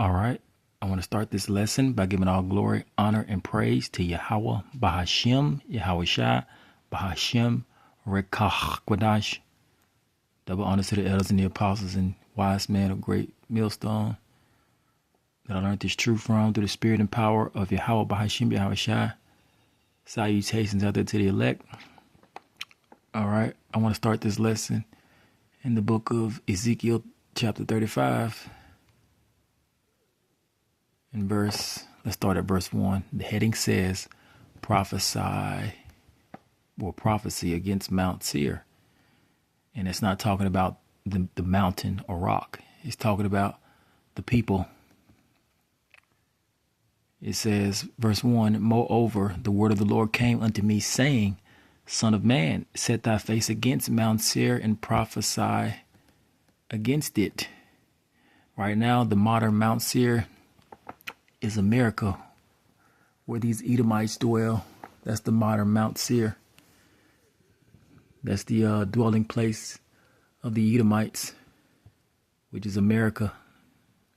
All right. I want to start this lesson by giving all glory, honor, and praise to Yahweh, Bahashem, Yahweh Shai, Bahashem, Rekah Kwadash. Double honor to the elders and the apostles and wise men of great millstone that I learned this truth from through the spirit and power of Yahweh, Bahashem, Yahweh Shai. Salutations out there to the elect. All right. I want to start this lesson in the book of Ezekiel, chapter 35. Let's start at verse 1. The heading says, prophecy against Mount Seir. And it's not talking about the mountain or rock. It's talking about the people. It says, verse 1, moreover, the word of the Lord came unto me, saying, Son of man, set thy face against Mount Seir and prophesy against it. Right now, the modern Mount Seir is America, where these Edomites dwell. That's the modern Mount Seir. That's the dwelling place of the Edomites, which is America,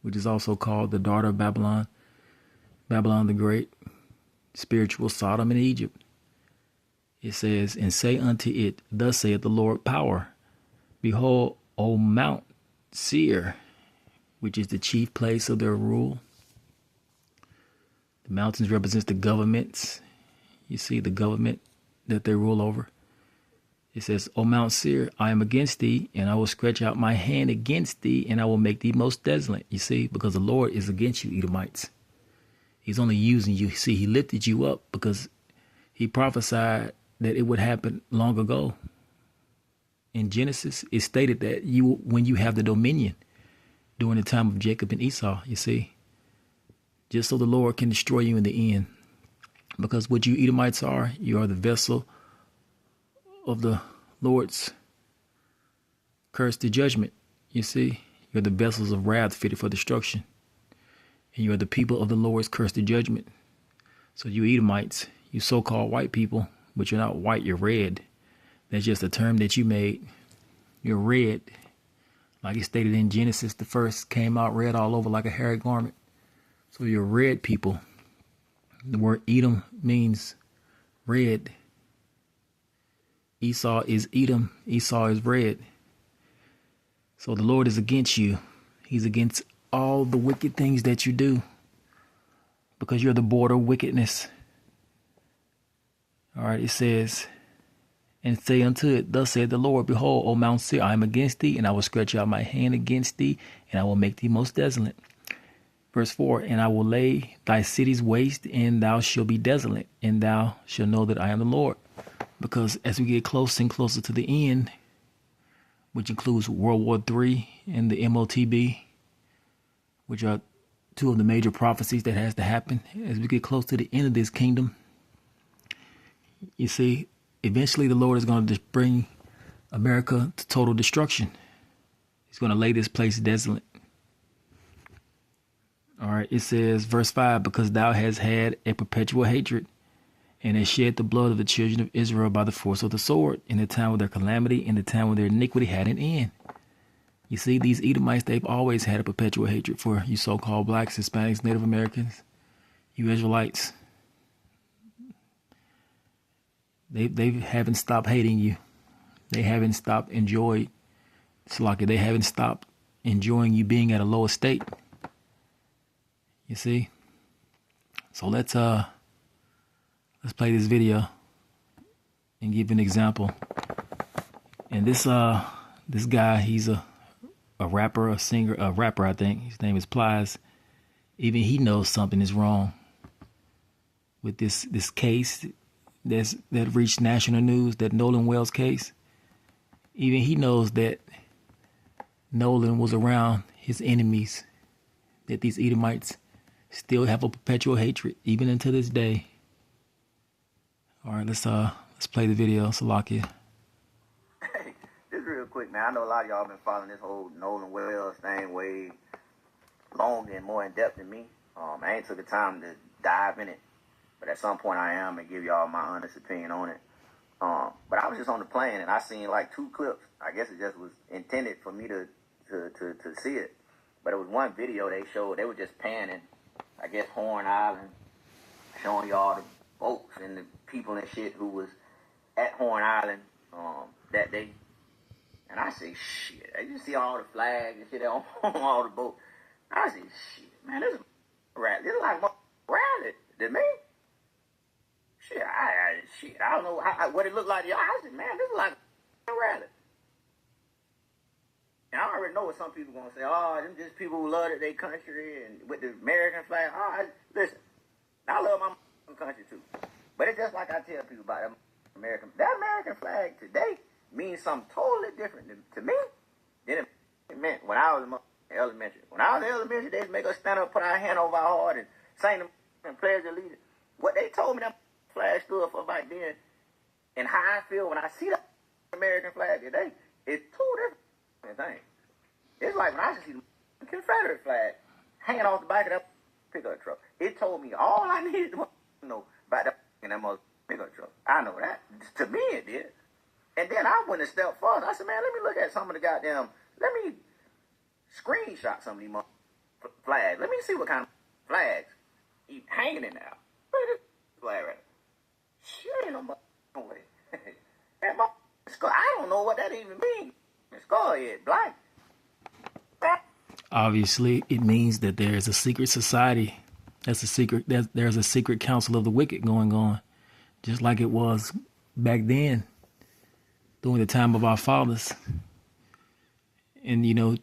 which is also called the daughter of Babylon, Babylon the Great, spiritual Sodom and Egypt. It says, and say unto it, thus saith the Lord power, behold, O Mount Seir, which is the chief place of their rule. The mountains represents the governments. You see the government that they rule over. It says, O Mount Seir, I am against thee, and I will stretch out my hand against thee, and I will make thee most desolate. You see, because the Lord is against you, Edomites. He's only using you. See, he lifted you up because he prophesied that it would happen long ago. In Genesis, it stated that when you have the dominion during the time of Jacob and Esau, you see, just so the Lord can destroy you in the end. Because what you Edomites are, you are the vessel of the Lord's curse to judgment. You see, you're the vessels of wrath fitted for destruction. And you are the people of the Lord's curse to judgment. So you Edomites, you so-called white people, but you're not white, you're red. That's just a term that you made. You're red. Like it stated in Genesis, the first came out red all over like a hairy garment. So you're red people. The word Edom means red. Esau is Edom. Esau is red. So the Lord is against you. He's against all the wicked things that you do because you're the border of wickedness. All right, it says, and say unto it, thus saith the Lord, behold, O Mount Seir, I am against thee, and I will stretch out my hand against thee, and I will make thee most desolate. Verse 4, and I will lay thy cities waste, and thou shalt be desolate, and thou shalt know that I am the Lord. Because as we get closer and closer to the end, which includes World War III and the MOTB, which are two of the major prophecies that has to happen, as we get close to the end of this kingdom, you see, eventually the Lord is going to bring America to total destruction. He's going to lay this place desolate. All right, it says, verse 5, because thou hast had a perpetual hatred and hast shed the blood of the children of Israel by the force of the sword in the time of their calamity, in the time when their iniquity had an end. You see, these Edomites, they've always had a perpetual hatred for you so-called blacks, Hispanics, Native Americans, you Israelites. They haven't stopped hating you. They haven't stopped enjoying. It's like they haven't stopped enjoying you being at a low estate. You see? So let's play this video and give an example. And this guy, he's a rapper, a singer, a rapper, I think. His name is Plies. Even he knows something is wrong with this case that reached national news, that Nolan Wells case. Even he knows that Nolan was around his enemies, that these Edomites still have a perpetual hatred, even until this day. All right, let's play the video. Salakia. Hey, just real quick, man. I know a lot of y'all been following this whole Nolan Wells thing way long and more in depth than me. I ain't took the time to dive in it, but at some point I am and give y'all my honest opinion on it. But I was just on the plane and I seen like 2 clips. I guess it just was intended for me to see it. But it was one video they showed. They were just panning, I guess, Horn Island, showing you all the boats and the people and shit who was at Horn Island that day. And I say, shit, you see all the flags and shit on all the boats. I say, shit, man, this is like a rally to me. Shit, I don't know what it looked like to y'all. I said, man, this is like a rally. And I already know what some people gonna say. Oh, them just people who love their country and with the American flag. Oh, listen, I love my country too. But it's just like I tell people about that American flag today means something totally different to me than it meant when I was in elementary. When I was in elementary, they'd make us stand up, put our hand over our heart, and sing them and pledge allegiance. What they told me that flag stood for back then, and how I feel when I see the American flag today, is two different things. It's like when I see the Confederate flag hanging off the back of that pickup truck. It told me all I needed to know about that mother pickup truck. I know that. To me, it did. And then I went a step further. I said, man, let me look at some of the goddamn, let me screenshot some of these flags. Let me see what kind of flags hanging in there. Look at this flag right there. Shit, ain't no way. That skull, I don't know what that even means. The skull is black. Obviously, it means that there is a secret society. There's a secret council of the wicked going on, just like it was back then, during the time of our fathers, and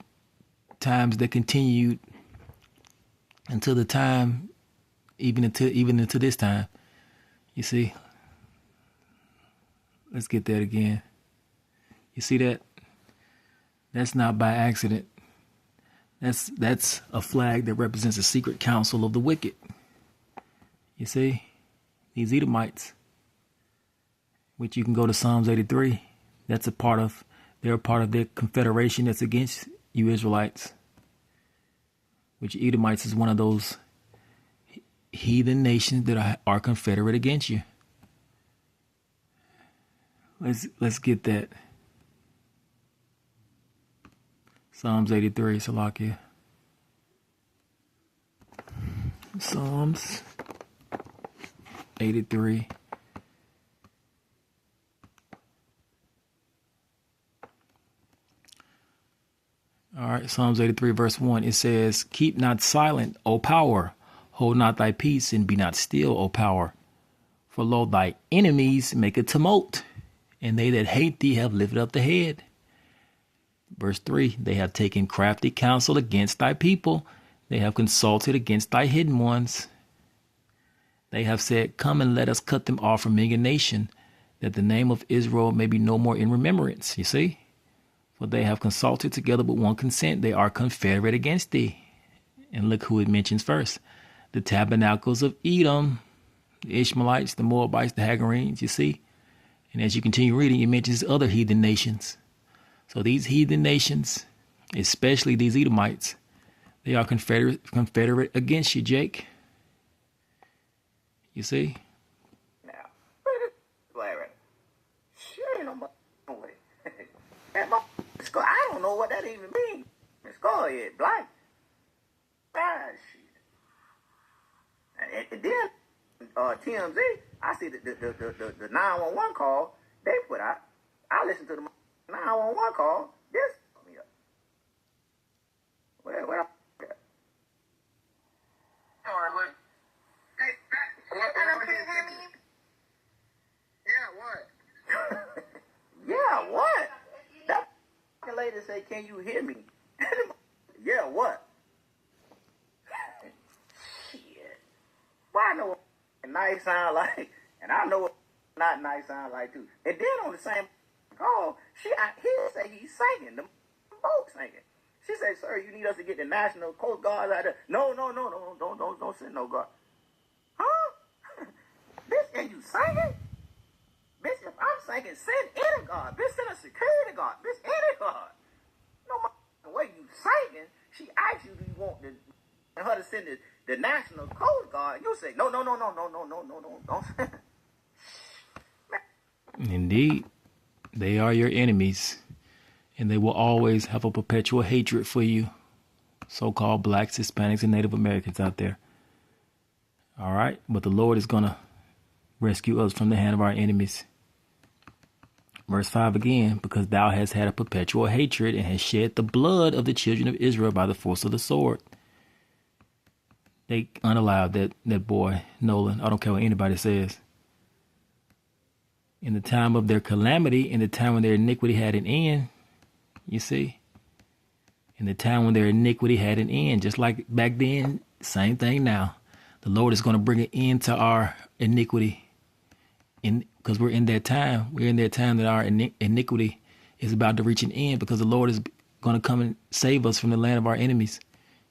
times that continued until the time, even into this time. You see, let's get that again. You see that? That's not by accident. That's a flag that represents a secret council of the wicked. You see, these Edomites, which you can go to Psalms 83. They're a part of their confederation that's against you Israelites. Which Edomites is one of those heathen nations that are confederate against you. Let's get that. Psalms 83, Salakia. Psalms 83. All right, Psalms 83, verse 1. It says, keep not silent, O power. Hold not thy peace, and be not still, O power. For lo, thy enemies make a tumult, and they that hate thee have lifted up the head. Verse 3, they have taken crafty counsel against thy people. They have consulted against thy hidden ones. They have said, come and let us cut them off from being a nation, that the name of Israel may be no more in remembrance. You see? For they have consulted together with one consent. They are confederate against thee. And look who it mentions first. The tabernacles of Edom, the Ishmaelites, the Moabites, the Hagarenes, you see? And as you continue reading, it mentions other heathen nations. So these heathen nations, especially these Edomites, they are confederate against you, Jake. You see? Now, shit, ain't no way. I don't know what that even means. The skull is black. Ah, shit. And then TMZ, I see the 911 call they put out. I listened to the 911 call. This me up. Where all right, wait. Hey, can you hear me? Yeah, what? Yeah, what? That lady say, can you hear me? Yeah, what? Shit. Well, I know what nice sound like, and I know what not nice sound like too. And then on the same call, he say he's singing, the boat singing. She said, sir, you need us to get the National Coast Guard out there. No, don't send no guard. Huh? Bitch, and you singing? Bitch, if I'm singing, send any guard. Bitch, send a security guard. Bitch, any guard. No way you singing. She asked you, do you want her to send the National Coast Guard? You say, no, don't send. Indeed, they are your enemies, and they will always have a perpetual hatred for you. so-called blacks, Hispanics, and Native Americans out there. All right. But the Lord is going to rescue us from the hand of our enemies. Verse 5 again, because thou hast had a perpetual hatred and hast shed the blood of the children of Israel by the force of the sword. They unallowed that boy, Nolan. I don't care what anybody says. In the time of their calamity, in the time when their iniquity had an end, you see, in the time when their iniquity had an end, just like back then, same thing now. The Lord is going to bring an end to our iniquity, because we're in that time. We're in that time that our iniquity is about to reach an end, because the Lord is going to come and save us from the land of our enemies.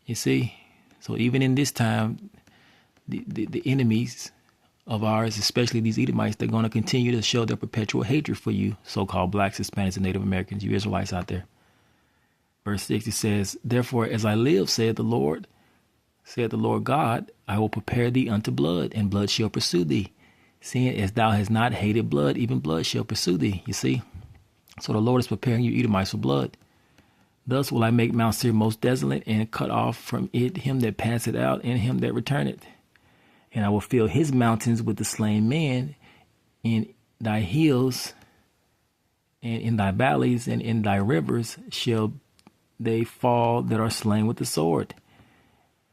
You see, so even in this time, the enemies of ours, especially these Edomites, they're going to continue to show their perpetual hatred for you, so-called blacks, Hispanics, and Native Americans, you Israelites out there. Verse 6, it says, therefore, as I live, said the Lord God, I will prepare thee unto blood, and blood shall pursue thee. Seeing as thou hast not hated blood, even blood shall pursue thee. You see? So the Lord is preparing you Edomites for blood. Thus will I make Mount Seir most desolate, and cut off from it him that passeth out, and him that returneth. And I will fill his mountains with the slain men, in thy hills, and in thy valleys, and in thy rivers shall they fall that are slain with the sword.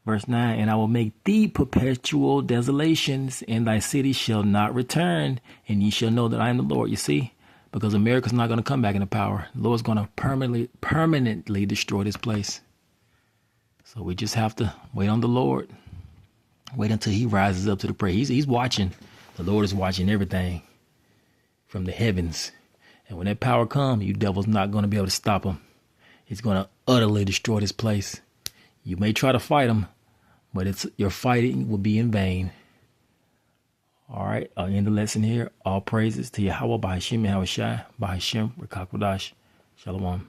Verse 9, and I will make thee perpetual desolations, and thy city shall not return, and ye shall know that I am the Lord. You see, because America's not going to come back into power. The Lord's going to permanently destroy this place. So we just have to wait on the Lord. Wait until he rises up to the prey. He's watching. The Lord is watching everything from the heavens. And when that power comes, you devil's not going to be able to stop him. He's going to utterly destroy this place. You may try to fight him, but your fighting will be in vain. All right, I'll end the lesson here. All praises to Yahweh, Bahashim, Yahushai, Bahashim, Rakakwadash. Shalom.